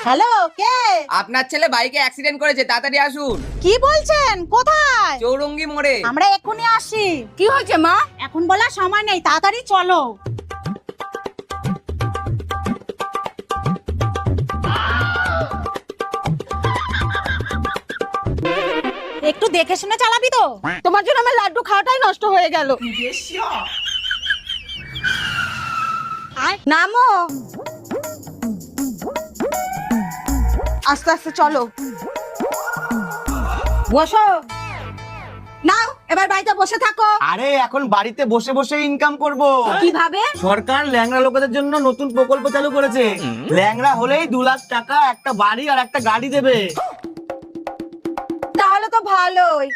Hello, কে? আপনার ছেলে বাইকে অ্যাক্সিডেন্ট করেছে, তাড়াতাড়ি আসুন। কি বলছেন? কোথায়? চৌরঙ্গি মোড়ে। আমরা এক্ষুনি আসি। কি হয়েছে মা? এখন বলার সময় নেই, তাড়াতাড়ি চলো। একটু দেখে শুনে চালাবি তো? তোমার জন্য আমার লাড্ডু খাওয়াটাই নষ্ট হয়ে গেল। নামো, আস্তে আস্তে চলো। বসো। নাও, এবার বাড়িতে বসে থাকো। আরে এখন বাড়িতে বসে বসে ইনকাম করব। কিভাবে? সরকার ল্যাংড়া লোকেদের জন্য নতুন প্রকল্প চালু করেছে। ল্যাংড়া হলেই 2 লাখ টাকা, একটা বাড়ি আর একটা গাড়ি দেবে। তাহলে তো ভালোই।